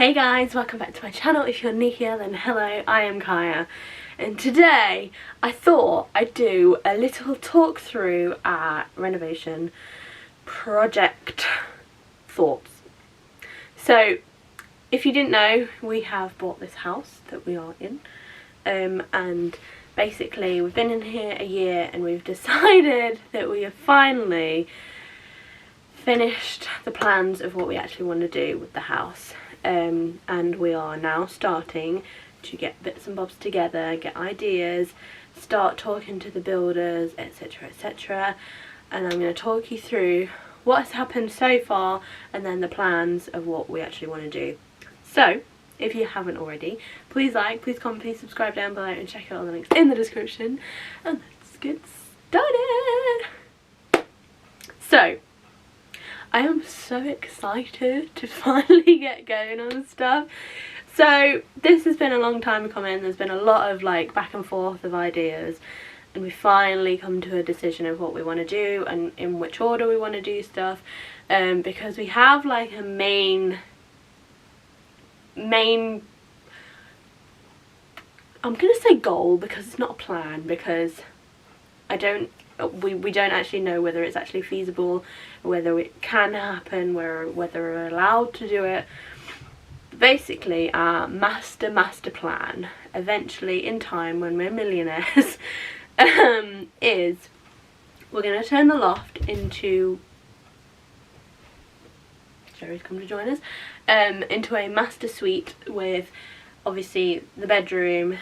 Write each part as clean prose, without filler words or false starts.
Hey guys, welcome back to my channel. If you're new here, then hello, I am Kaya. And today I thought I'd do a little talk through our renovation project thoughts. So if you didn't know, we have bought this house that we are in, and basically we've been in here a year and we've decided that we have finally finished the plans of what we actually want to do with the house. And we are now starting to get bits and bobs together, get ideas, start talking to the builders, etc, etc. And I'm going to talk you through what has happened so far and then the plans of what we actually want to do. So if you haven't already, please like, please comment, please subscribe down below and check out all the links in the description, and let's get started. So I am so excited to finally get going on stuff. So this has been a long time coming. There's been a lot of back and forth of ideas, and we finally come to a decision of what we want to do and in which order we want to do stuff, because we have a main I'm gonna say goal, because it's not a plan, because we don't actually know whether it's actually feasible, whether it can happen, whether we're allowed to do it. Basically our master plan, eventually in time when we're millionaires, is we're going to turn the loft into, Jerry's come to join us, into a master suite with obviously the bedroom,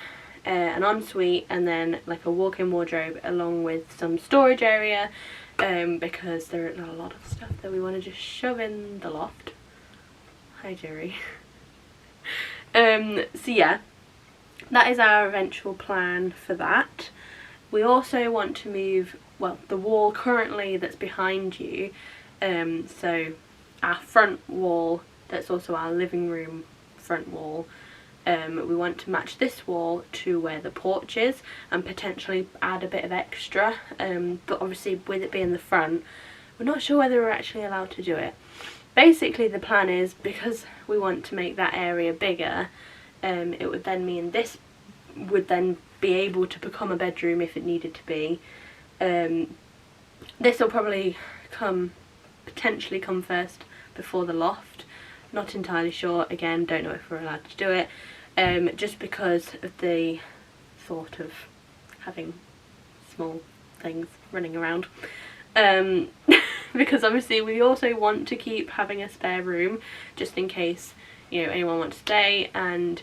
an ensuite, and then a walk-in wardrobe along with some storage area, because there are a lot of stuff that we want to just shove in the loft. Hi Jerry. So yeah, that is our eventual plan for that. We also want to move, well, the wall currently that's behind you, so our front wall, that's also our living room front wall, we want to match this wall to where the porch is and potentially add a bit of extra, but obviously with it being the front, we're not sure whether we're actually allowed to do it. Basically the plan is, because we want to make that area bigger, it would then mean this would then be able to become a bedroom if it needed to be. This will probably potentially come first before the loft. Not entirely sure, again, don't know if we're allowed to do it, just because of the thought of having small things running around, because obviously we also want to keep having a spare room just in case, you know, anyone wants to stay. And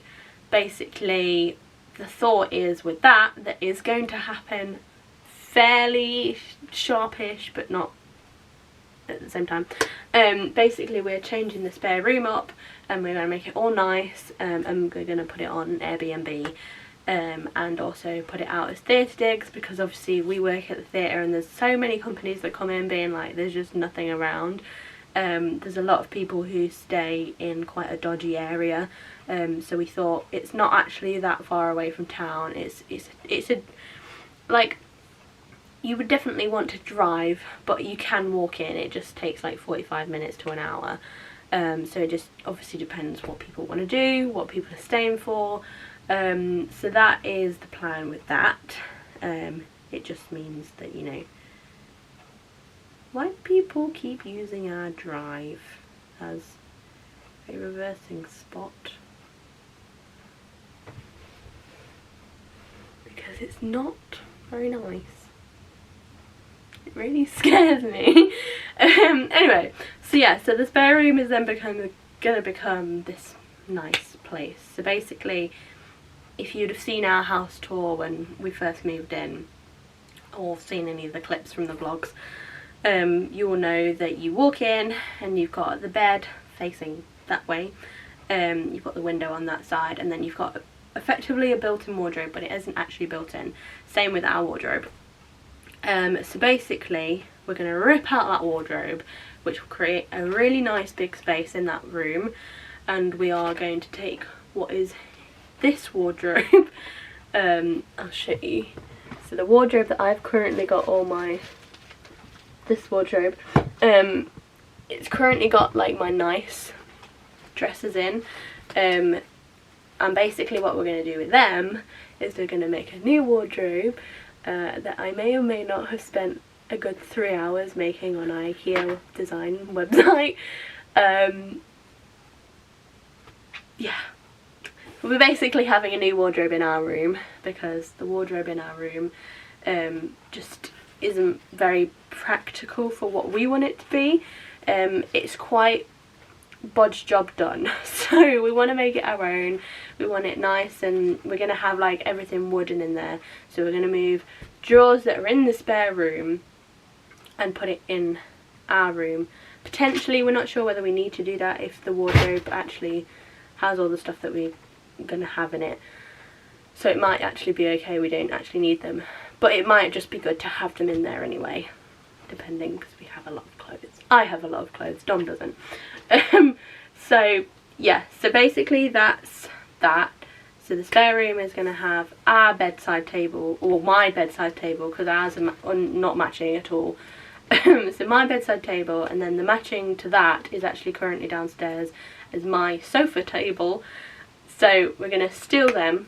basically the thought is with that is going to happen fairly sharpish, but not at the same time. Basically we're changing the spare room up and we're going to make it all nice, and we're going to put it on Airbnb, and also put it out as theatre digs, because obviously we work at the theatre and there's so many companies that come in being there's just nothing around. There's a lot of people who stay in quite a dodgy area, so we thought it's not actually that far away from town. It's you would definitely want to drive, but you can walk in. It just takes 45 minutes to an hour. So it just obviously depends what people want to do, what people are staying for. So that is the plan with that. It just means that, you know, why do people keep using our drive as a reversing spot? Because it's not very nice. It really scares me. Anyway, so yeah, so the spare room is then gonna become this nice place. So basically, if you'd have seen our house tour when we first moved in, or seen any of the clips from the vlogs, you will know that you walk in and you've got the bed facing that way, you've got the window on that side, and then you've got effectively a built-in wardrobe, but it isn't actually built in. Same with our wardrobe. So basically we're going to rip out that wardrobe, which will create a really nice big space in that room, and we are going to take what is this wardrobe, I'll show you. So the wardrobe that I've currently got this wardrobe, it's currently got my nice dresses in, And basically what we're going to do with them is we're going to make a new wardrobe that I may or may not have spent a good 3 hours making on IKEA design website. Yeah, we're basically having a new wardrobe in our room because the wardrobe in our room just isn't very practical for what we want it to be. It's quite bodge job done, so we want to make it our own. We want it nice, and we're going to have like everything wooden in there. So we're going to move drawers that are in the spare room and put it in our room. Potentially, we're not sure whether we need to do that if the wardrobe actually has all the stuff that we're going to have in it. So it might actually be okay, we don't actually need them. But it might just be good to have them in there anyway, depending, because we have a lot of clothes. I have a lot of clothes, Dom doesn't. So yeah, so basically that's that. So the spare room is going to have our bedside table, or my bedside table, because ours are not matching at all. So my bedside table, and then the matching to that is actually currently downstairs as my sofa table. So we're going to steal them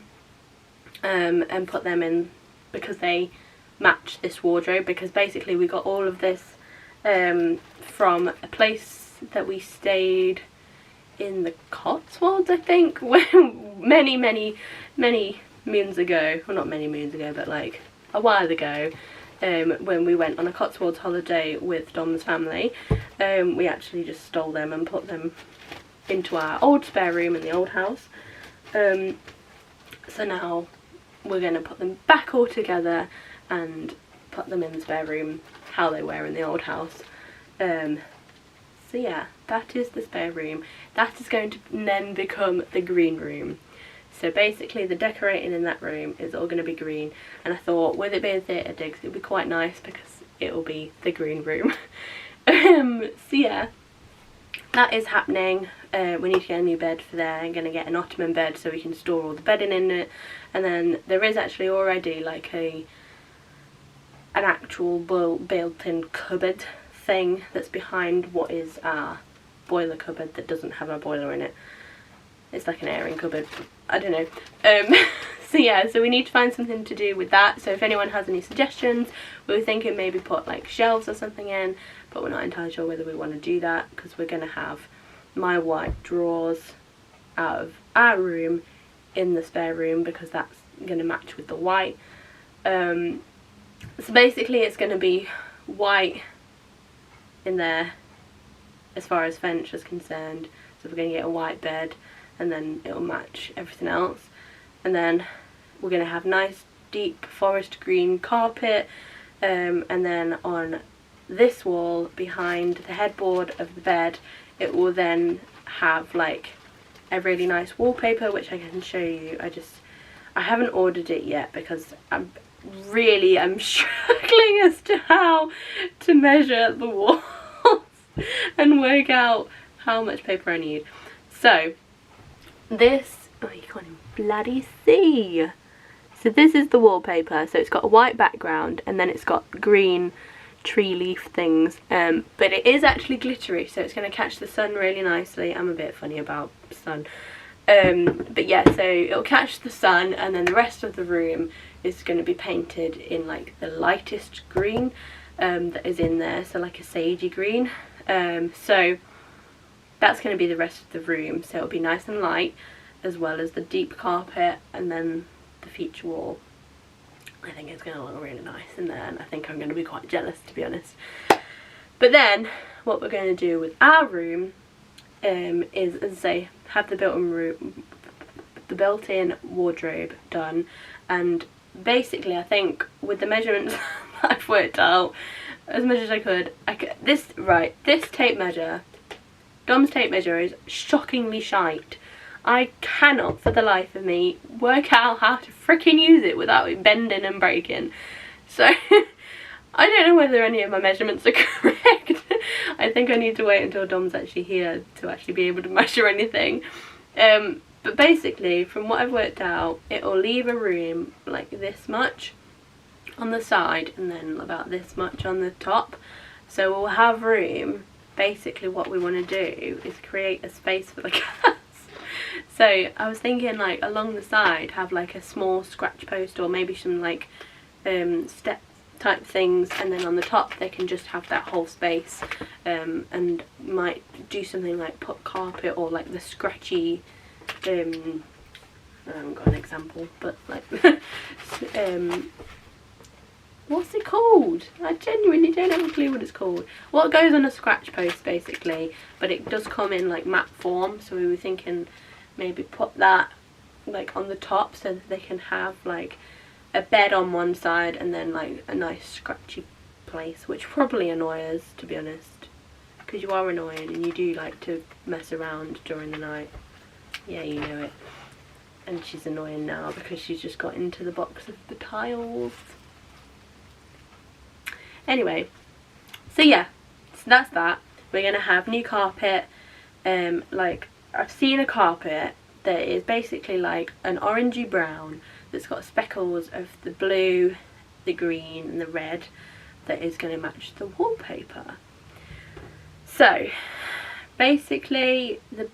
and put them in because they match this wardrobe, because basically we got all of this from a place that we stayed in the Cotswolds, I think, many moons ago. Well, not many moons ago, but like a while ago, when we went on a Cotswolds holiday with Dom's family. We actually just stole them and put them into our old spare room in the old house. So now we're going to put them back all together and put them in the spare room how they were in the old house. So yeah, that is the spare room. That is going to then become the green room. So basically the decorating in that room is all going to be green, and I thought with it being theatre digs it would be quite nice because it will be the green room. So yeah, that is happening. We need to get a new bed for there. I'm going to get an ottoman bed so we can store all the bedding in it, and then there is actually already like an actual built-in cupboard thing that's behind what is our boiler cupboard that doesn't have a boiler in it. It's like an airing cupboard, I don't know. So yeah, so we need to find something to do with that. So if anyone has any suggestions, we were thinking maybe put like shelves or something in, but we're not entirely sure whether we want to do that because we're going to have my white drawers out of our room in the spare room because that's going to match with the white. So basically it's going to be white in there as far as furniture is concerned. So we're going to get a white bed and then it'll match everything else. And then we're going to have nice deep forest green carpet, and then on this wall behind the headboard of the bed it will then have like a really nice wallpaper which I can show you. I haven't ordered it yet because I'm struggling as to how to measure the walls and work out how much paper I need. So this, oh you can't even bloody see. So this is the wallpaper, so it's got a white background and then it's got green tree leaf things, but it is actually glittery, so it's going to catch the sun really nicely. I'm a bit funny about sun, but yeah, so it'll catch the sun, and then the rest of the room is going to be painted in like the lightest green that is in there, so like a sagey green. So that's going to be the rest of the room, so it'll be nice and light, as well as the deep carpet and then the feature wall. I think it's going to look really nice in there, and I think I'm going to be quite jealous, to be honest. But then what we're going to do with our room is, as I say, have the built-in wardrobe done. And basically I think with the measurements I've worked out as much as I could, this tape measure, Dom's tape measure, is shockingly shite. I cannot for the life of me work out how to freaking use it without it bending and breaking. So I don't know whether any of my measurements are correct. I think I need to wait until Dom's actually here to actually be able to measure anything. But basically from what I've worked out, it will leave a room like this much on the side and then about this much on the top. So we'll have room. Basically what we want to do is create a space for the cats. So I was thinking like along the side have like a small scratch post, or maybe some like step type things, and then on the top they can just have that whole space, and might do something like put carpet or like the scratchy, I haven't got an example, but like what's it called? I genuinely don't have a clue what it's called. What goes on a scratch post basically, but it does come in like mat form, so we were thinking maybe put that like on the top so that they can have like a bed on one side and then like a nice scratchy place, which probably annoys us, to be honest, because you are annoying and you do like to mess around during the night. Yeah, you know it. And she's annoying now because she's just got into the box of the tiles. Anyway, so yeah, so that's that. We're gonna have new carpet. Like I've seen a carpet that is basically like an orangey brown that's got speckles of the blue, the green and the red that is going to match the wallpaper. So basically the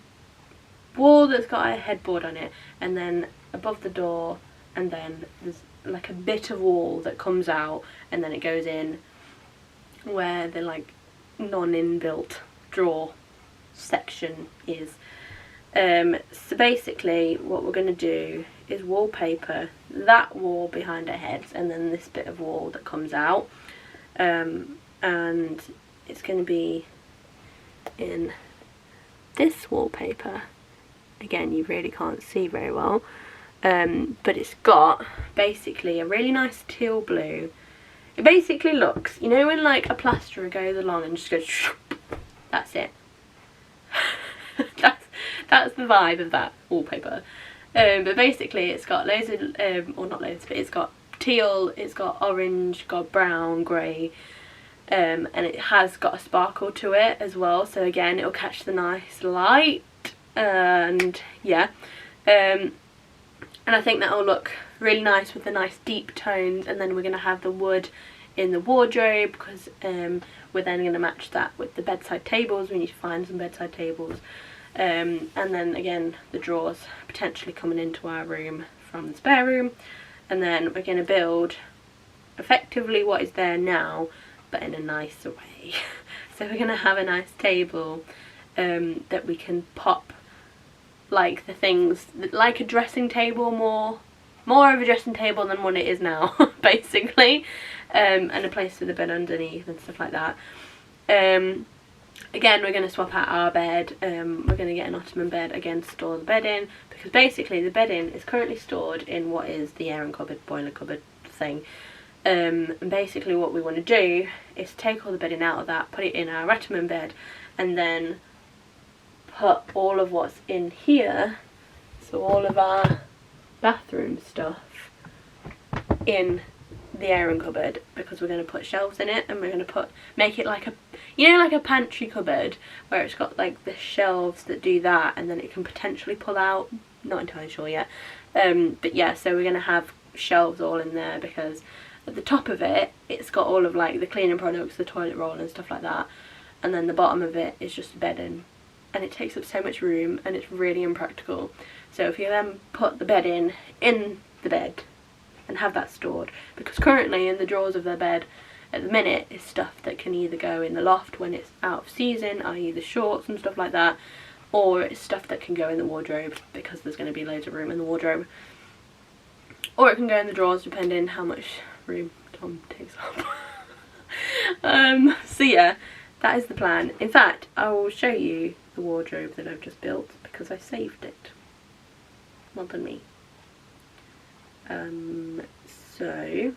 wall that's got a headboard on it, and then above the door, and then there's like a bit of wall that comes out and then it goes in where the like non-inbuilt drawer section is. So basically what we're going to do is wallpaper that wall behind our heads and then this bit of wall that comes out, and it's going to be in this wallpaper. Again, you really can't see very well, but it's got basically a really nice teal blue. It basically looks, you know when like a plasterer goes along and just goes shoop, that's it. That's the vibe of that wallpaper. But basically it's got loads of, or not loads, but it's got teal, it's got orange, got brown, grey, and it has got a sparkle to it as well, so again it'll catch the nice light, and yeah, and I think that'll look really nice with the nice deep tones. And then we're going to have the wood in the wardrobe, because we're then going to match that with the bedside tables. We need to find some bedside tables. And then again the drawers potentially coming into our room from the spare room, and then we're going to build effectively what is there now but in a nicer way. So we're going to have a nice table that we can pop like the things, like a dressing table, more of a dressing table than what it is now basically, and a place for the bed underneath and stuff like that. Again, we're going to swap out our bed. We're going to get an ottoman bed again to store the bed in, because basically the bedding is currently stored in what is the airing cupboard, boiler cupboard thing. And basically what we want to do is take all the bedding out of that, put it in our ottoman bed, and then put all of what's in here, so all of our bathroom stuff, in the airing cupboard, because we're going to put shelves in it, and we're going to make it like a, you know, like a pantry cupboard where it's got like the shelves that do that, and then it can potentially pull out, not entirely sure yet, but yeah, so we're going to have shelves all in there, because at the top of it it's got all of like the cleaning products, the toilet roll and stuff like that, and then the bottom of it is just bedding, and it takes up so much room and it's really impractical. So if you then put the bed in the bed and have that stored, because currently in the drawers of their bed at the minute is stuff that can either go in the loft when it's out of season, i.e. the shorts and stuff like that, or it's stuff that can go in the wardrobe because there's going to be loads of room in the wardrobe, or it can go in the drawers depending how much room Tom takes up. So yeah, that is the plan. In fact, I will show you the wardrobe that I've just built because I saved it. Well done me. So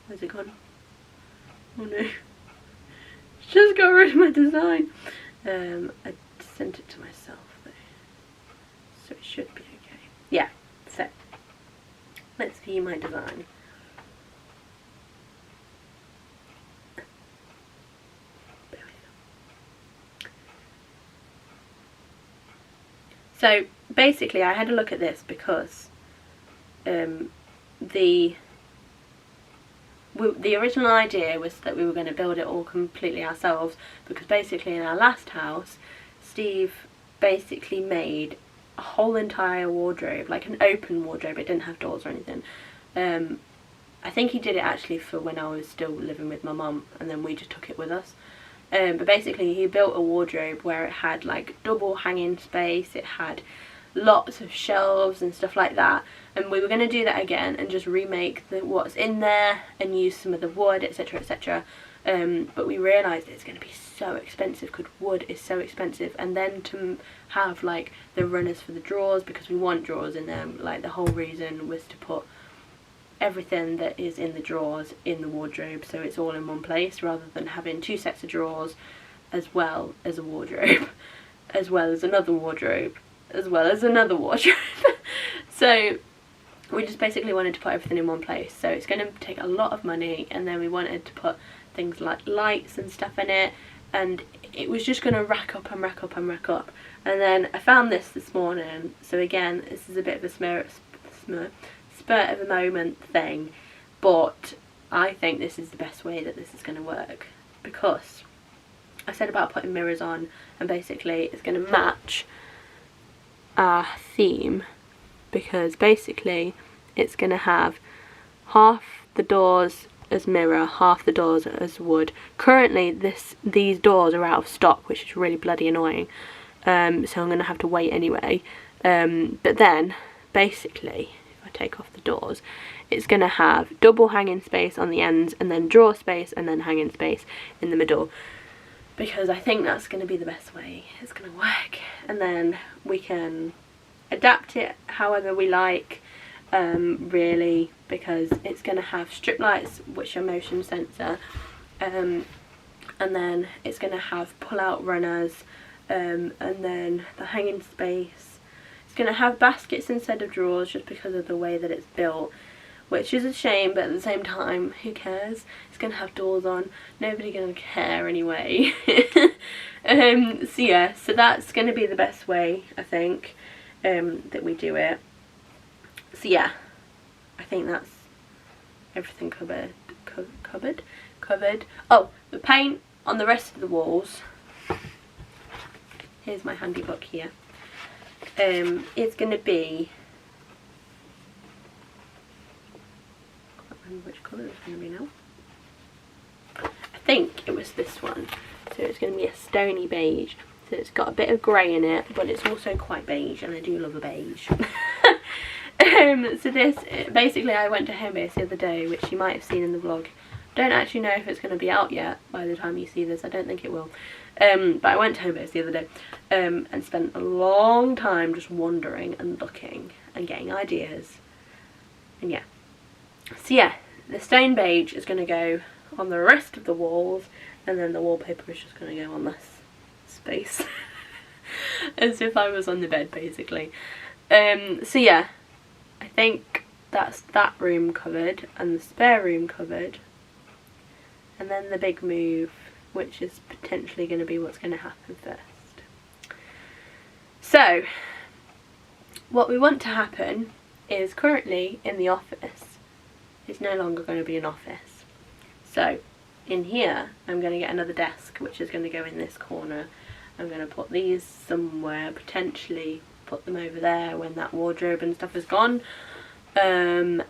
where's it gone? Oh no, just got rid of my design. I sent it to myself though, so it should be okay. Yeah, so let's view my design. So basically I had a look at this because the the original idea was that we were going to build it all completely ourselves, because basically in our last house, Steve basically made a whole entire wardrobe, like an open wardrobe. It didn't have doors or anything. I think he did it actually for when I was still living with my mum, and then we just took it with us. But basically he built a wardrobe where it had like double hanging space, it had lots of shelves and stuff like that, and we were going to do that again and just remake what's in there and use some of the wood, etc, etc. But we realised it's going to be so expensive because wood is so expensive, and then to have like the runners for the drawers, because we want drawers in them. Like the whole reason was to put everything that is in the drawers in the wardrobe, so it's all in one place, rather than having two sets of drawers as well as a wardrobe as well as another wardrobe as well as another wardrobe. So we just basically wanted to put everything in one place, so it's going to take a lot of money, and then we wanted to put things like lights and stuff in it, and it was just going to rack up and rack up and rack up. And then I found this morning, so again this is a bit of a spur of a moment thing, but I think this is the best way that this is going to work, because I said about putting mirrors on, and basically it's going to match our theme, because basically it's going to have half the doors as mirror, half the doors as wood. Currently these doors are out of stock, which is really bloody annoying, so I'm going to have to wait anyway. But then basically if I take off the doors, it's going to have double hanging space on the ends, and then drawer space, and then hanging space in the middle, because I think that's going to be the best way it's going to work. And then we can adapt it however we like, really, because it's going to have strip lights which are motion sensor, and then it's going to have pull out runners, and then the hanging space. It's going to have baskets instead of drawers, just because of the way that it's built, which is a shame, but at the same time, who cares? It's going to have doors on, nobody going to care anyway. So yeah, so that's going to be the best way, I think, that we do it. So yeah, I think that's everything covered. Oh, the paint on the rest of the walls, here's my handy book here. It's going to be, I can't remember which colour it's going to be now. I think it was this one. So it's going to be a stony beige. So it's got a bit of grey in it, but it's also quite beige, and I do love a beige. So this, basically I went to Home Base the other day, which you might have seen in the vlog. Don't actually know if it's going to be out yet by the time you see this. I don't think it will. But I went to Home Base the other day, and spent a long time just wandering and looking and getting ideas. And yeah. So yeah, the stone beige is going to go on the rest of the walls, and then the wallpaper is just going to go on this space. As if I was on the bed, basically. So yeah, I think that's that room covered, and the spare room covered. And then the big move, which is potentially going to be what's going to happen first. So, what we want to happen is, currently in the office, it's no longer going to be an office. So, in here, I'm going to get another desk, which is going to go in this corner. I'm going to put these somewhere, potentially put them over there when that wardrobe and stuff is gone. And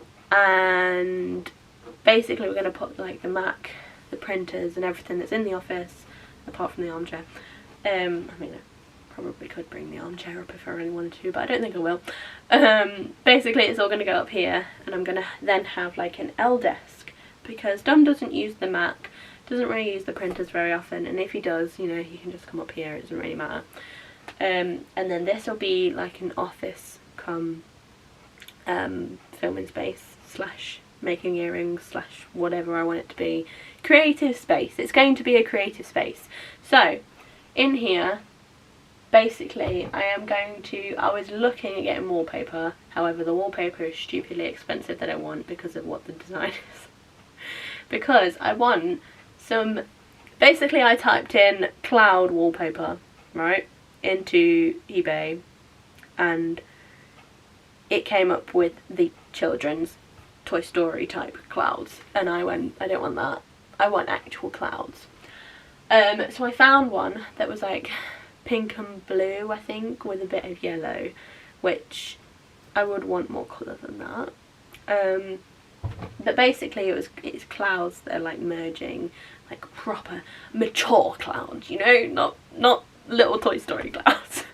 basically we're going to put like the Mac, the printers and everything that's in the office, apart from the armchair. I mean, I probably could bring the armchair up if I really wanted to, but I don't think I will. Basically it's all going to go up here, and I'm going to then have like an L desk, because Dom doesn't use the Mac, doesn't really use the printers very often, and if he does, you know, he can just come up here, it doesn't really matter. And then this will be like an office come filming space slash making earrings slash whatever I want it to be. Creative space. It's going to be a creative space. So in here, basically I was looking at getting wallpaper, however the wallpaper is stupidly expensive that I want because of what the design is. Because I want some, basically I typed in cloud wallpaper, right, into eBay, and it came up with the children's Toy Story type clouds, and I went, I don't want that, I want actual clouds. So I found one that was like pink and blue, I think, with a bit of yellow, which I would want more colour than that. But basically it's clouds that are like merging, like proper mature clouds, you know, not little Toy Story clouds.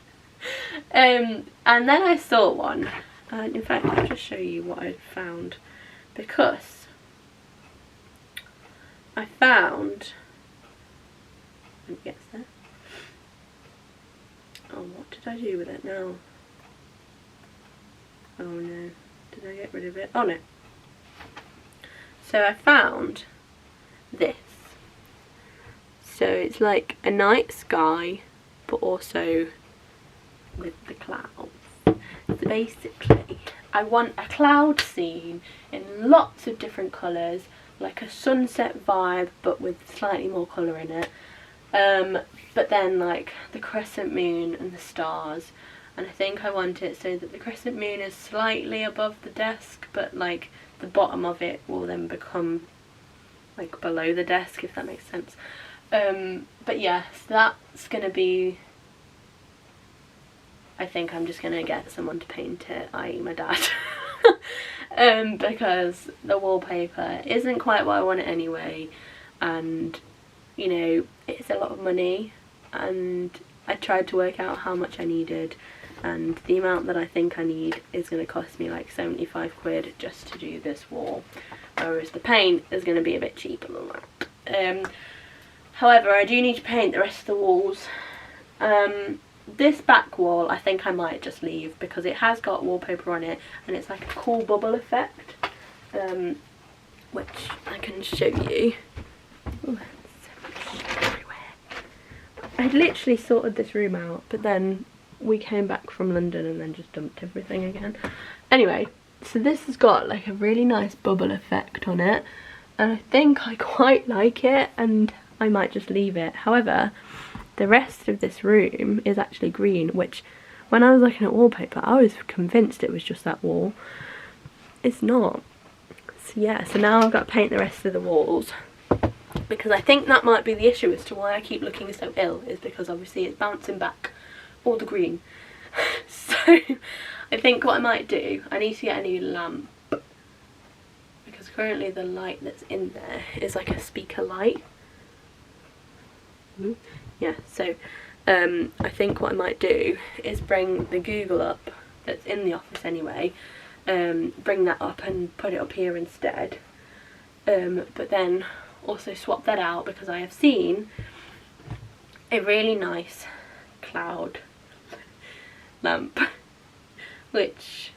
And then I saw one, and in fact I'll just show you what I found, because I found, let me get there. Oh, what did I do with it now? Oh no, did I get rid of it? Oh no. So I found this. So it's like a night sky, but also with the clouds. So basically, I want a cloud scene in lots of different colours, like a sunset vibe, but with slightly more colour in it. But then like the crescent moon and the stars. And I think I want it so that the crescent moon is slightly above the desk, but like the bottom of it will then become like below the desk, if that makes sense. But yes, that's gonna be, I think I'm just gonna get someone to paint it, i.e. my dad. Because the wallpaper isn't quite what I want it anyway, and you know, it's a lot of money, and I tried to work out how much I needed, and the amount that I think I need is going to cost me like 75 quid just to do this wall, whereas the paint is going to be a bit cheaper than that. However, I do need to paint the rest of the walls. This back wall I think I might just leave, because it has got wallpaper on it and it's like a cool bubble effect, which I can show you. Ooh, so much everywhere. I literally sorted this room out, but then we came back from London and then just dumped everything again. Anyway, so this has got like a really nice bubble effect on it, and I think I quite like it, and I might just leave it. However, the rest of this room is actually green, which when I was looking at wallpaper I was convinced it was just that wall. It's not. So yeah, so now I've got to paint the rest of the walls, because I think that might be the issue as to why I keep looking so ill, is because obviously it's bouncing back all the green. So I think what I might do, I need to get a new lamp, because currently the light that's in there is like a speaker light. Yeah, so I think what I might do is bring the Google up that's in the office anyway, bring that up and put it up here instead, but then also swap that out, because I have seen a really nice cloud lamp which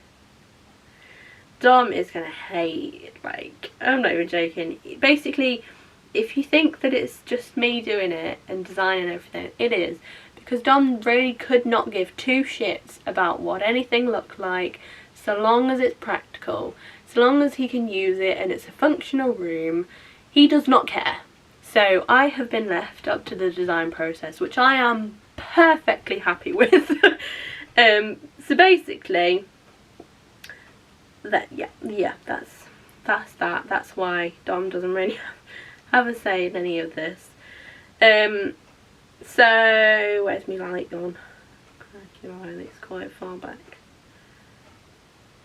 Dom is gonna hate. Like, I'm not even joking. Basically, if you think that it's just me doing it and designing everything, it is, because Dom really could not give two shits about what anything looked like, so long as it's practical, so long as he can use it and it's a functional room. He does not care. So I have been left up to the design process, which I am perfectly happy with. So basically, that's that. That's why Dom doesn't really have a say in any of this. So where's my light gone? Crikey, right, it's quite far back.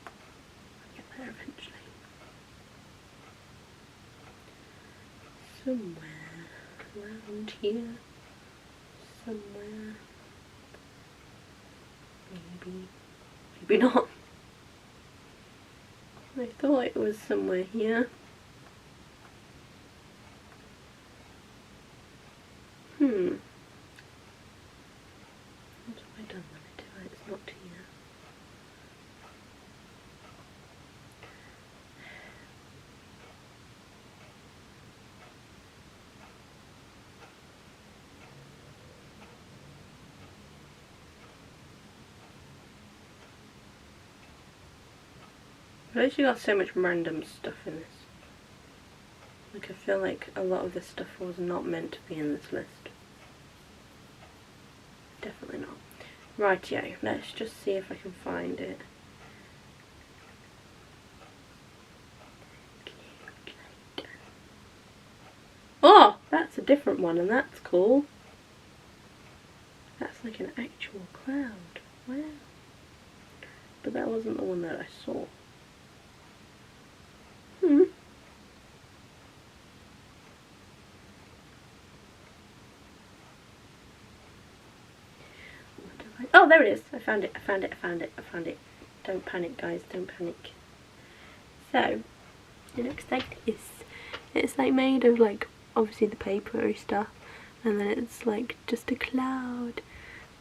I'll get there eventually. Somewhere around here. Somewhere. Maybe not. I thought it was somewhere here. What have I done when I do it? It's not here. I've actually got so much random stuff in this. Like, I feel like a lot of this stuff was not meant to be in this list. Definitely not. Rightio, let's just see if I can find it. different one, and that's cool. That's like an actual cloud. Wow. But that wasn't the one that I saw. Oh, there it is. I found it. Don't panic, guys. Don't panic. So, it looks like this. It's like made of like, obviously the papery stuff. And then it's like just a cloud.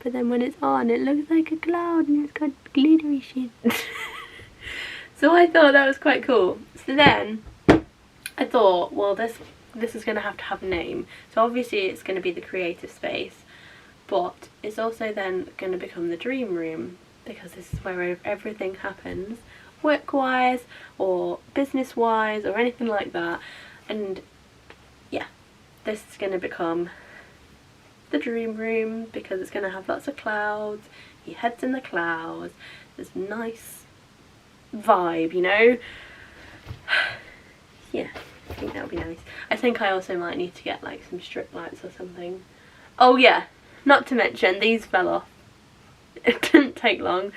But then when it's on, it looks like a cloud and it's got glittery shit. So I thought that was quite cool. So then I thought, well, this is going to have a name. So obviously it's going to be the creative space. But it's also then going to become the dream room, because this is where everything happens, work-wise or business-wise or anything like that. And yeah, this is going to become the dream room because it's going to have lots of clouds. Your head's in the clouds. There's nice vibe, you know. Yeah, I think that would be nice. I think I also might need to get like some strip lights or something. Oh yeah. Not to mention, these fell off. It didn't take long.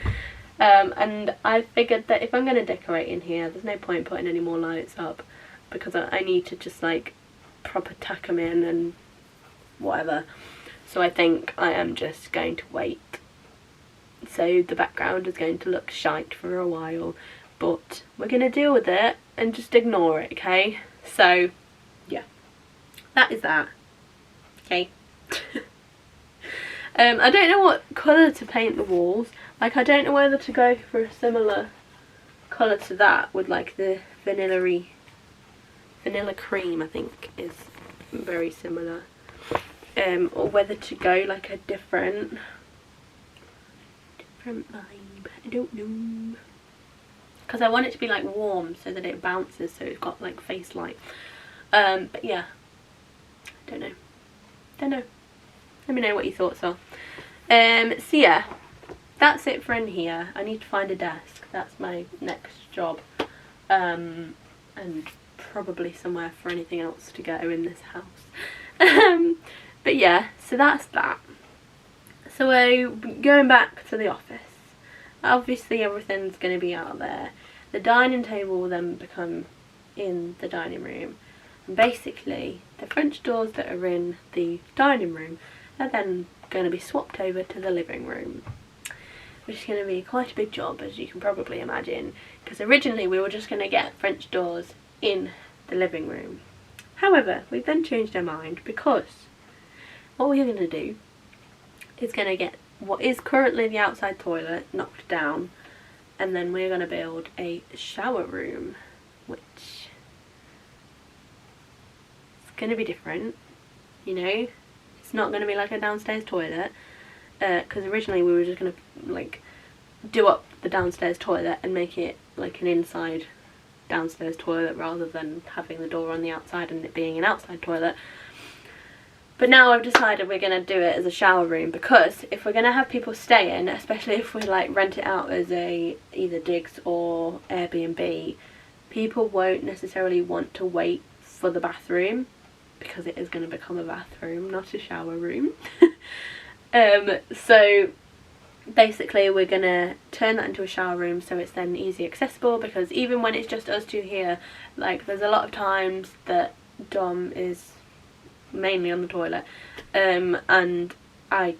And I figured that if I'm going to decorate in here, there's no point putting any more lights up, because I need to just like proper tack them in and whatever. So I think I am just going to wait. So the background is going to look shite for a while, but we're going to deal with it and just ignore it, okay? So yeah, that is that. Okay. I don't know what colour to paint the walls. Like, I don't know whether to go for a similar colour to that with like the vanilla cream, I think is very similar. Or whether to go like a different vibe. I don't know. Because I want it to be like warm so that it bounces, so it's got like face light. But yeah, don't know. Let me know what your thoughts are. So yeah, that's it for in here. I need to find a desk. That's my next job. And probably somewhere for anything else to go in this house. But yeah, so that's that. So going back to the office. Obviously everything's going to be out there. The dining table will then become in the dining room. And basically, the French doors that are in the dining room are then going to be swapped over to the living room, which is going to be quite a big job, as you can probably imagine, because originally we were just going to get French doors in the living room. However, we've then changed our mind, because what we're going to do is going to get what is currently the outside toilet knocked down, and then we're going to build a shower room, which is going to be different, you know. It's not going to be like a downstairs toilet, because originally we were just going to like do up the downstairs toilet and make it like an inside downstairs toilet rather than having the door on the outside and it being an outside toilet. But now I've decided we're going to do it as a shower room, because if we're going to have people stay in, especially if we like rent it out as a either digs or Airbnb, people won't necessarily want to wait for the bathroom, because it is going to become a bathroom, not a shower room. So basically we're going to turn that into a shower room, so it's then easy accessible, because even when it's just us two here, like there's a lot of times that Dom is mainly on the toilet, and I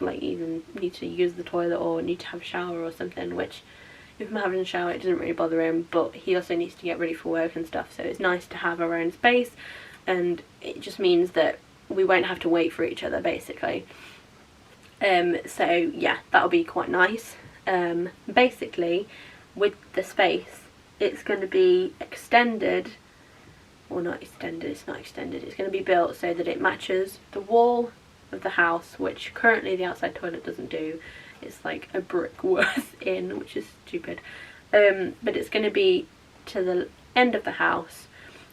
like even need to use the toilet or need to have a shower or something, which if I'm having a shower it doesn't really bother him, but he also needs to get ready for work and stuff, so it's nice to have our own space. And it just means that we won't have to wait for each other, basically. So yeah, that'll be quite nice. Basically, with the space, it's going to be extended, or not extended, it's not extended, it's going to be built so that it matches the wall of the house, which currently the outside toilet doesn't do. It's like a brick worth in, which is stupid. But it's going to be to the end of the house,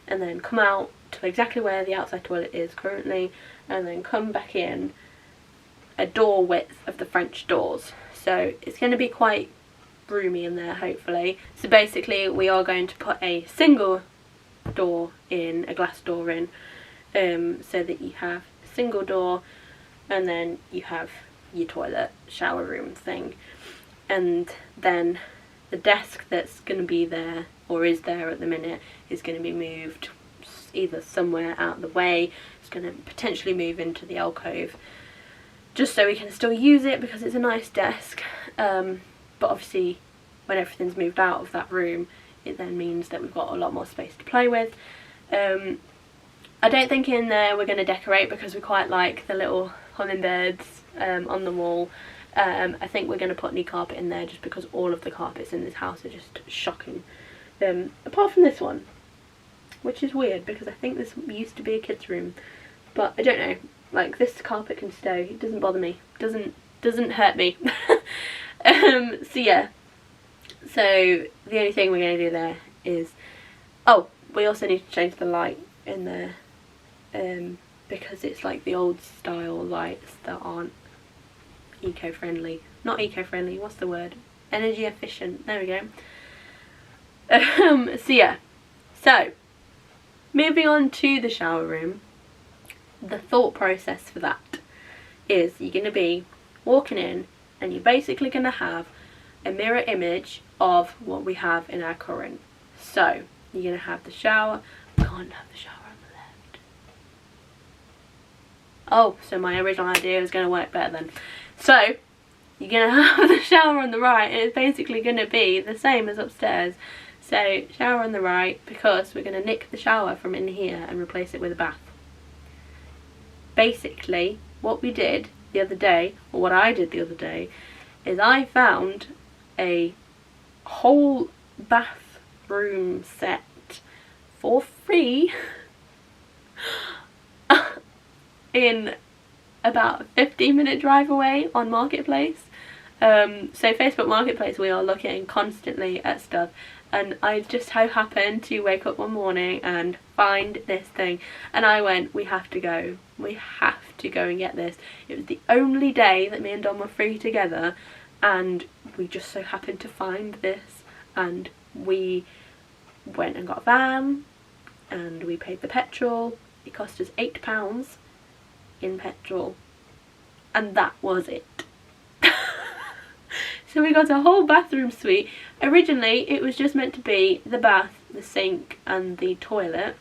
and then come out to exactly where the outside toilet is currently, and then come back in a door width of the French doors. So it's going to be quite roomy in there, hopefully. So basically we are going to put a single door in, a glass door in, so that you have a single door, and then you have your toilet shower room thing, and then the desk that's going to be there, or is there at the minute, is going to be moved either somewhere out of the way. It's going to potentially move into the alcove, just so we can still use it because it's a nice desk. But obviously when everything's moved out of that room, it then means that we've got a lot more space to play with. I don't think in there we're going to decorate because we quite like the little hummingbirds on the wall. I think we're going to put new carpet in there just because all of the carpets in this house are just shocking. Apart from this one, which is weird because I think this used to be a kid's room, but I don't know. Like, this carpet can stay. It doesn't bother me. Doesn't hurt me. So yeah. So the only thing we're going to do there is, oh, we also need to change the light in there, because it's like the old style lights that aren't eco-friendly. Not eco-friendly, what's the word? Energy efficient. There we go. So yeah. So moving on to the shower room. The thought process for that is you're going to be walking in and you're basically going to have a mirror image of what we have in our current. So you're going to have the shower. I can't have the shower on the left. Oh, so my original idea is going to work better then. So you're going to have the shower on the right, and it's basically going to be the same as upstairs. So shower on the right, because we're going to nick the shower from in here and replace it with a bath. Basically what we did the other day, or what I did the other day, is I found a whole bathroom set for free in about a 15-minute drive away on Marketplace. So Facebook Marketplace, we are looking constantly at stuff, and I just so happened to wake up one morning and find this thing, and I went, we have to go and get this. It was the only day that me and Dom were free together, and we just so happened to find this, and we went and got a van, and we paid the petrol. It cost us £8 in petrol, and that was it. So we got a whole bathroom suite. Originally it was just meant to be the bath, the sink and the toilet,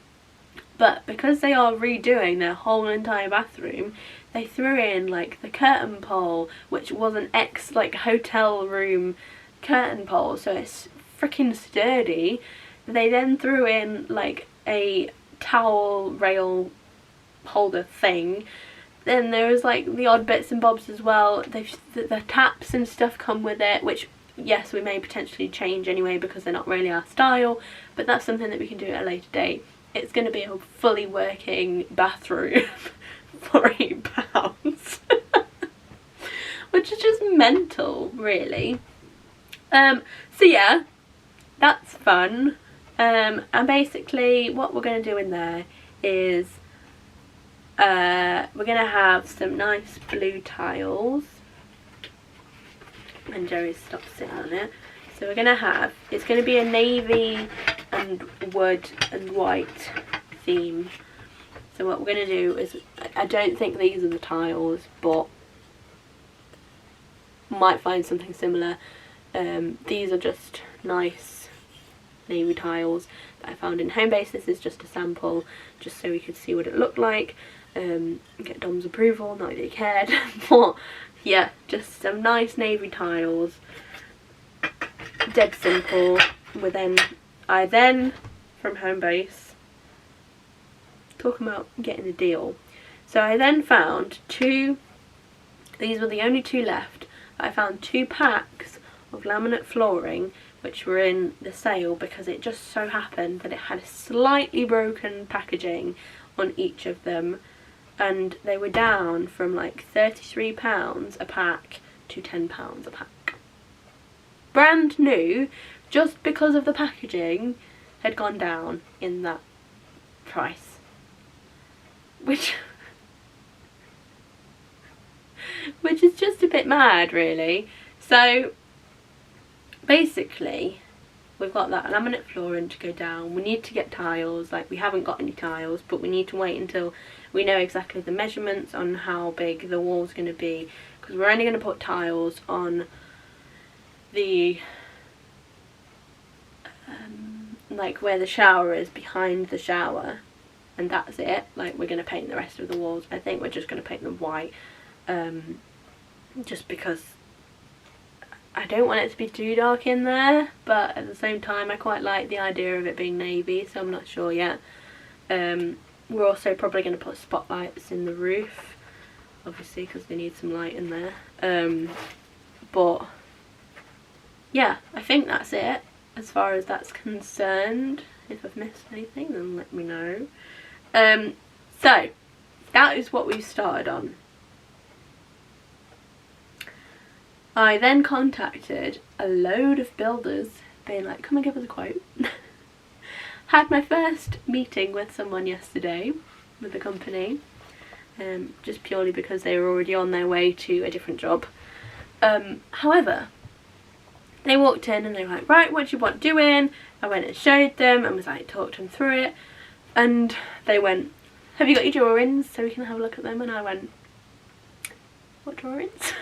but because they are redoing their whole entire bathroom, they threw in like the curtain pole, which was an like hotel room curtain pole, so it's freaking sturdy. They then threw in like a towel rail holder thing. Then there was like the odd bits and bobs as well. The taps and stuff come with it, which yes, we may potentially change anyway because they're not really our style, but that's something that we can do at a later date. It's going to be a fully working bathroom for £8. Which is just mental, really. So yeah, that's fun. And basically what we're going to do in there is we're going to have some nice blue tiles, and Jerry's stopped sitting on it. So we're going to have, it's going to be a navy and wood and white theme. So what we're going to do is, I don't think these are the tiles, but might find something similar. These are just nice navy tiles that I found in Homebase. This is just a sample, just so we could see what it looked like. Get Dom's approval, not that he cared, but yeah, just some nice navy tiles, dead simple. I then from Homebase, talking about getting a deal, so I then found two, these were the only two left. I found 2 packs of laminate flooring which were in the sale because it just so happened that it had a slightly broken packaging on each of them, and they were down from like £33 a pack to £10 a pack. Brand new, just because of the packaging had gone down in that price, which is just a bit mad, really. So basically we've got that laminate flooring to go down. We need to get tiles. Like, we haven't got any tiles, but we need to wait until we know exactly the measurements on how big the wall's going to be, because we're only going to put tiles on the like where the shower is, behind the shower, and that's it. Like, we're going to paint the rest of the walls. I think we're just going to paint them white, just because I don't want it to be too dark in there, but at the same time I quite like the idea of it being navy, so I'm not sure yet. We're also probably going to put spotlights in the roof, obviously, because they need some light in there. But yeah, I think that's it as far as that's concerned. If I've missed anything, then let me know. So that is what we've started on. I then contacted a load of builders, being like, come and give us a quote. Had my first meeting with someone yesterday, with the company, just purely because they were already on their way to a different job. However, they walked in and they were like, right, what do you want doing? I went and showed them and was like, talked them through it, and they went, have you got your drawings so we can have a look at them? And I went, what drawings?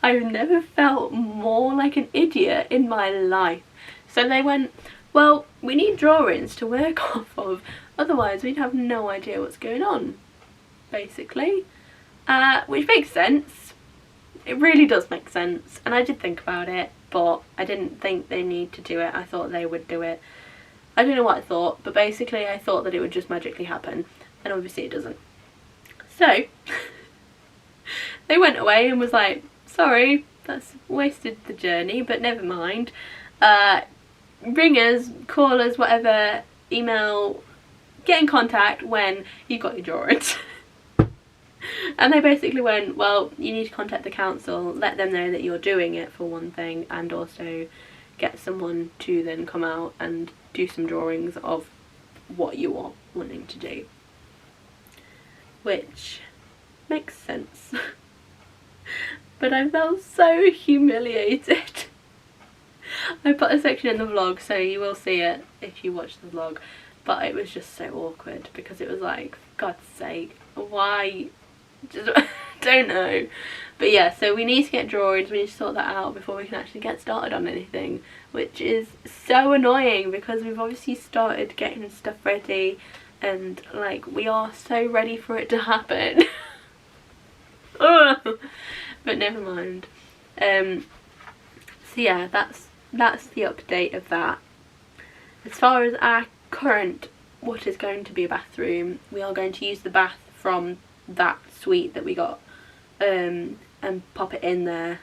I've never felt more like an idiot in my life. So they went, well, we need drawings to work off of, otherwise we'd have no idea what's going on, basically. Which makes sense. It really does make sense. And I did think about it, but I didn't think they need to do it. I thought they would do it. I don't know what I thought, but basically I thought that it would just magically happen, and obviously it doesn't. So they went away and was like, sorry, that's wasted the journey, but never mind. Ring us, call us, whatever, email, get in contact when you've got your drawings. And they basically went, well, you need to contact the council, let them know that you're doing it, for one thing, and also get someone to then come out and do some drawings of what you are wanting to do. Which makes sense. But I felt so humiliated. I put a section in the vlog, so you will see it if you watch the vlog, but it was just so awkward because it was like, for God's sake, why? Just don't know. But yeah, so we need to get drawings, we need to sort that out before we can actually get started on anything, which is so annoying because we've obviously started getting stuff ready and like we are so ready for it to happen. But never mind. So yeah, that's the update of that. As far as our current, what is going to be a bathroom, we are going to use the bath from that suite that we got, and pop it in there.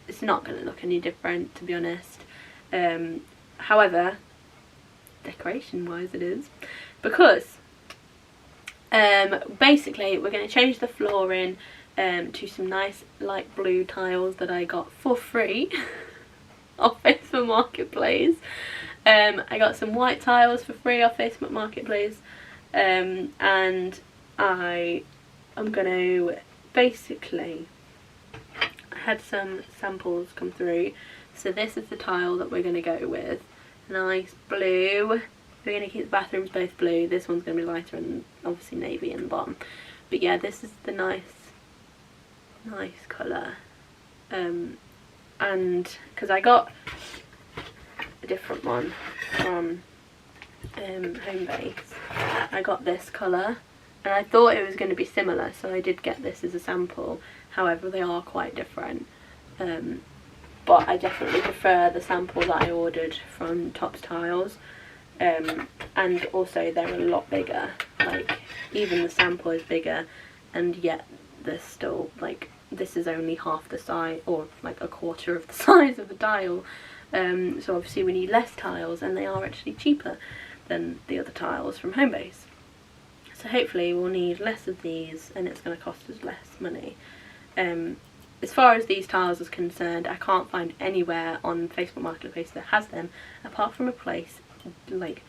It's not going to look any different, to be honest. However, decoration wise it is, because basically we're going to change the flooring to some nice light blue tiles that I got for free off Facebook Marketplace. I got some white tiles for free off Facebook Marketplace, and I am going to basically, I had some samples come through, so this is the tile that we're going to go with. Nice blue. We're going to keep the bathrooms both blue. This one's going to be lighter and obviously navy in the bottom. But yeah, this is the nice colour. And because I got a different one from Homebase, I got this colour and I thought it was going to be similar, so I did get this as a sample. However, they are quite different, but I definitely prefer the sample that I ordered from Tops Tiles, and also they're a lot bigger. Like, even the sample is bigger, and yet they're still like, this is only half the size, or like a quarter of the size of the tile. So obviously we need less tiles, and they are actually cheaper than the other tiles from Homebase. So hopefully we'll need less of these and it's going to cost us less money. As far as these tiles is concerned, I can't find anywhere on Facebook Marketplace that has them, apart from a place like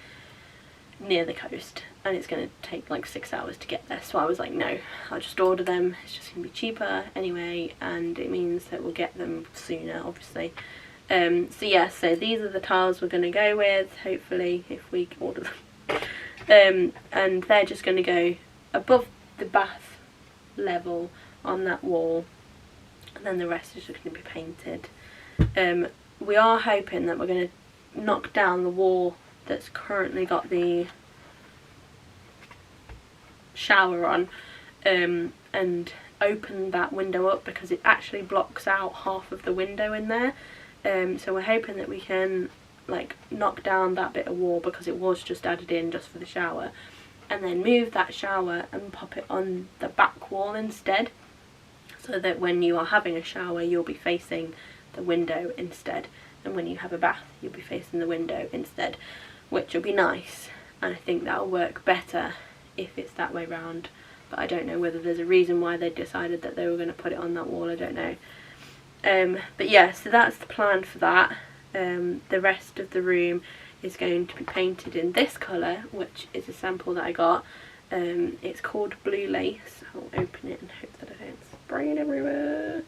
near the coast, and it's going to take like 6 hours to get there. So I was like, no, I'll just order them, it's just going to be cheaper anyway, and it means that we'll get them sooner, obviously. So yeah, so these are the tiles we're going to go with, hopefully, if we order them. And they're just going to go above the bath level on that wall, and then the rest is just going to be painted. We are hoping that we're going to knock down the wall that's currently got the shower on, and open that window up, because it actually blocks out half of the window in there. So we're hoping that we can like knock down that bit of wall, because it was just added in just for the shower, and then move that shower and pop it on the back wall instead, so that when you are having a shower you'll be facing the window instead, and when you have a bath you'll be facing the window instead, which will be nice, and I think that'll work better if it's that way round. But I don't know whether there's a reason why they decided that they were going to put it on that wall, I don't know. But yeah, so that's the plan for that. The rest of the room is going to be painted in this colour, which is a sample that I got. It's called Blue Lace. I'll open it and hope that I don't spray it everywhere.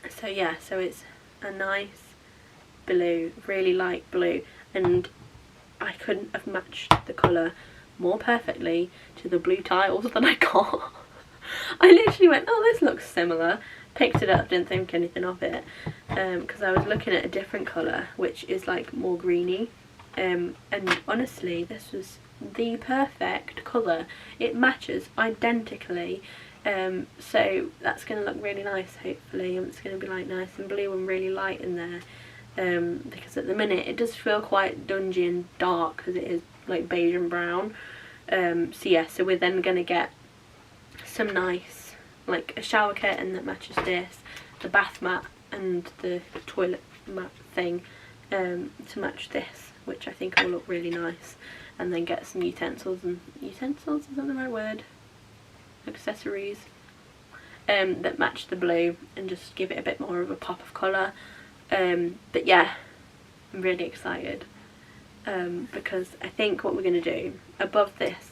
So yeah, so it's a nice blue, really light blue, and I couldn't have matched the colour more perfectly to the blue tiles that I got. I literally went, oh, this looks similar, picked it up, didn't think anything of it, because I was looking at a different colour which is like more greeny, and honestly this was the perfect colour. It matches identically, so that's going to look really nice hopefully, and it's going to be like nice and blue and really light in there, because at the minute it does feel quite dungy and dark because it is like beige and brown. So yeah, so we're then going to get some nice, like a shower curtain that matches this, the bath mat and the toilet mat thing, to match this, which I think will look really nice, and then get some utensils, is that the right word? Accessories, that match the blue and just give it a bit more of a pop of colour. But yeah, I'm really excited, because I think what we're going to do above this,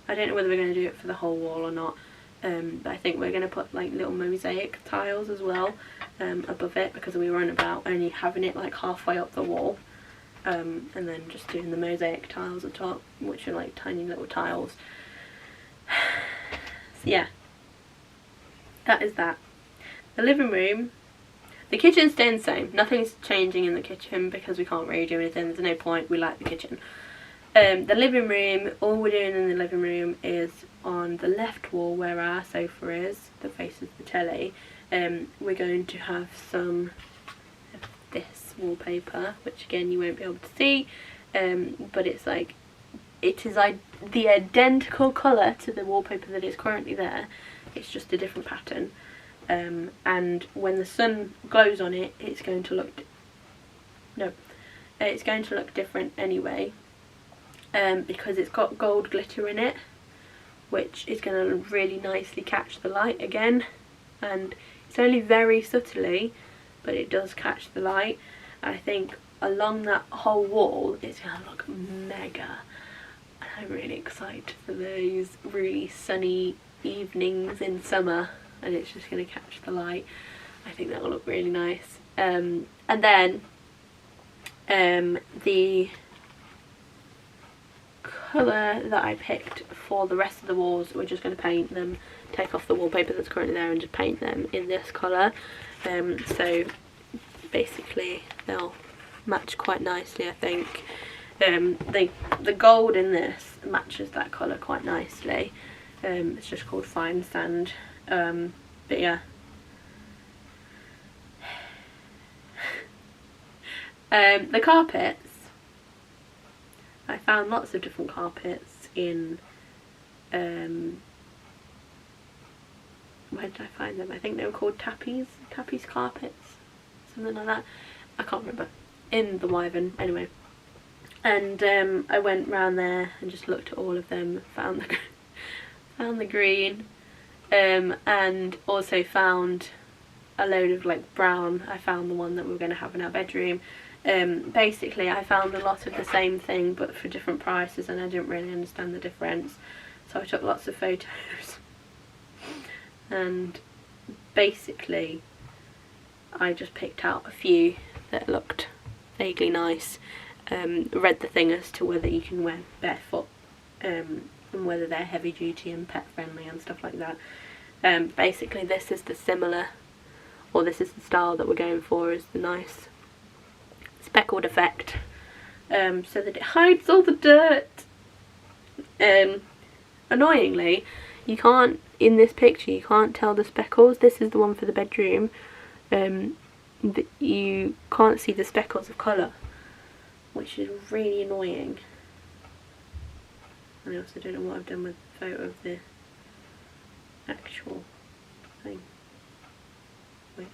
I don't know whether we're going to do it for the whole wall or not, but I think we're going to put like little mosaic tiles as well, above it, because we were on about only having it like halfway up the wall, and then just doing the mosaic tiles at top, which are like tiny little tiles. So yeah, that is that. The living room, the kitchen's staying the same, nothing's changing in the kitchen because we can't really do anything, there's no point, we like the kitchen. The living room, all we're doing in the living room is on the left wall where our sofa is, that faces the telly. We're going to have some of this wallpaper, which again you won't be able to see, but it's like, it is the identical colour to the wallpaper that is currently there, it's just a different pattern. And when the sun glows on it, it's going to look it's going to look different anyway, because it's got gold glitter in it, which is going to really nicely catch the light again, and it's only very subtly, but it does catch the light. I think along that whole wall it's going to look mega, and I'm really excited for those really sunny evenings in summer, and it's just going to catch the light. I think that will look really nice. And then the colour that I picked for the rest of the walls, we're just going to paint them, take off the wallpaper that's currently there and just paint them in this colour. So basically they'll match quite nicely, I think. The gold in this matches that colour quite nicely. It's just called Fine Sand. But yeah. The carpets, I found lots of different carpets in, where did I find them? I think they were called Tappies carpets, something like that, I can't remember, in the Wyvern anyway. And I went round there and just looked at all of them, found the green, and also found a load of like brown. I found the one that we were going to have in our bedroom. Basically I found a lot of the same thing but for different prices, and I didn't really understand the difference, so I took lots of photos. And basically I just picked out a few that looked vaguely nice. Read the thing as to whether you can wear barefoot, and whether they're heavy duty and pet friendly and stuff like that. Basically this is the similar, or this is the style that we're going for, is the nice speckled effect, so that it hides all the dirt. Annoyingly, you can't, in this picture, you can't tell the speckles. This is the one for the bedroom. You can't see the speckles of colour, which is really annoying. I also don't know what I've done with the photo of the actual thing. Wait.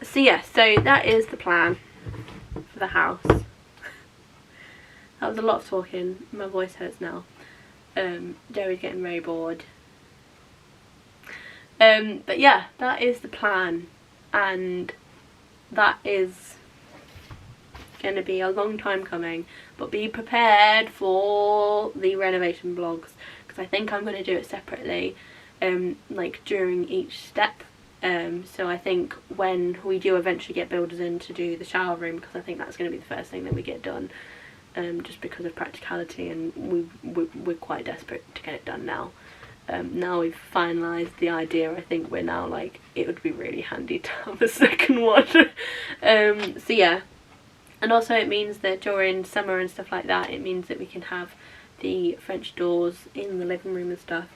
So yeah, so that is the plan for the house. That was a lot of talking. My voice hurts now. Joey's getting very bored. But yeah, that is the plan, and that is going to be a long time coming, but be prepared for the renovation vlogs, because I think I'm going to do it separately, like during each step. So I think when we do eventually get builders in to do the shower room, because I think that's going to be the first thing that we get done, just because of practicality, and we're quite desperate to get it done now. Now we've finalised the idea, I think we're now like, it would be really handy to have a second one. So yeah, and also it means that during summer and stuff like that, it means that we can have the French doors in the living room and stuff,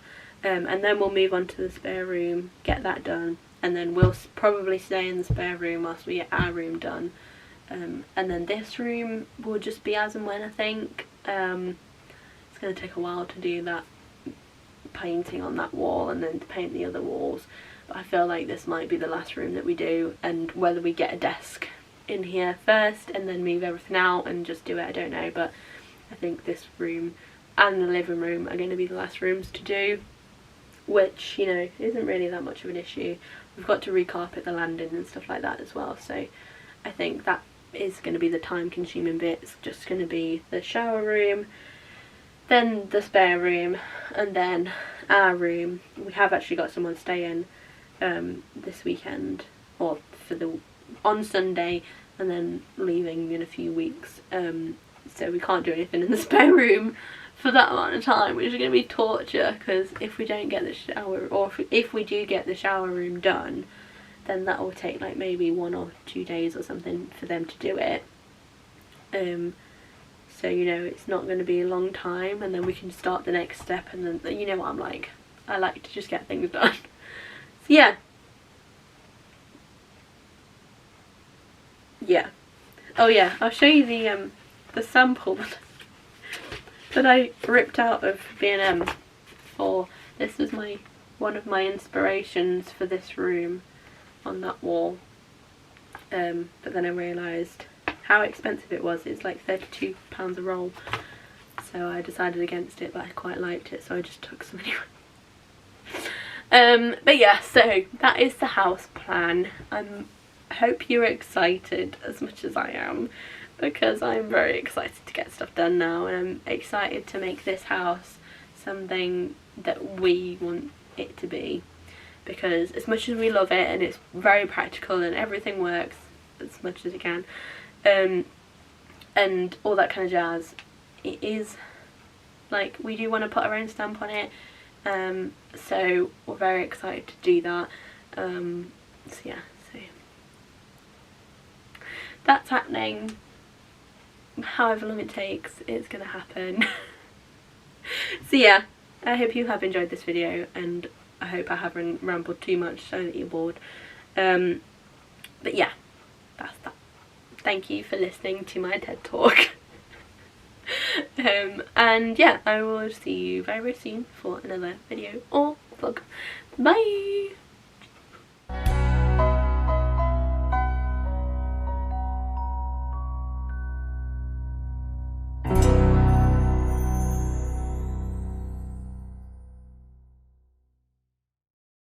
and then we'll move on to the spare room, get that done, and then we'll probably stay in the spare room whilst we get our room done, and then this room will just be as and when, I think. It's going to take a while to do that painting on that wall and then to paint the other walls, but I feel like this might be the last room that we do, and whether we get a desk in here first and then move everything out and just do it, I don't know, but I think this room and the living room are going to be the last rooms to do, which, you know, isn't really that much of an issue. We've got to recarpet the landing and stuff like that as well, so I think that is going to be the time consuming bit. It's just going to be the shower room, then the spare room, and then our room. We have actually got someone staying this weekend, or on Sunday, and then leaving in a few weeks, so we can't do anything in the spare room for that amount of time, which is going to be torture, because if we don't get the shower, or if we do get the shower room done, then that will take like maybe 1 or 2 days or something for them to do it. So, you know, it's not going to be a long time, and then we can start the next step, and then, you know what I'm like, I like to just get things done. So yeah. Yeah. Oh yeah, I'll show you the sample that I ripped out of B&M for, this was one of my inspirations for this room on that wall, but then I realised how expensive it was. It's like £32 a roll, so I decided against it, but I quite liked it, so I just took some anyway. But yeah, so that is the house plan. I hope you're excited as much as I am, because I'm very excited to get stuff done now, and I'm excited to make this house something that we want it to be, because as much as we love it and it's very practical and everything works as much as it can, and all that kind of jazz, it is like, we do want to put our own stamp on it, so we're very excited to do that. So yeah, so that's happening. However long it takes, it's gonna happen. So yeah, I hope you have enjoyed this video, and I hope I haven't rambled too much so that you're bored. But yeah, that's that. Thank you for listening to my TED Talk. And yeah, I will see you very, very soon for another video or vlog. Bye!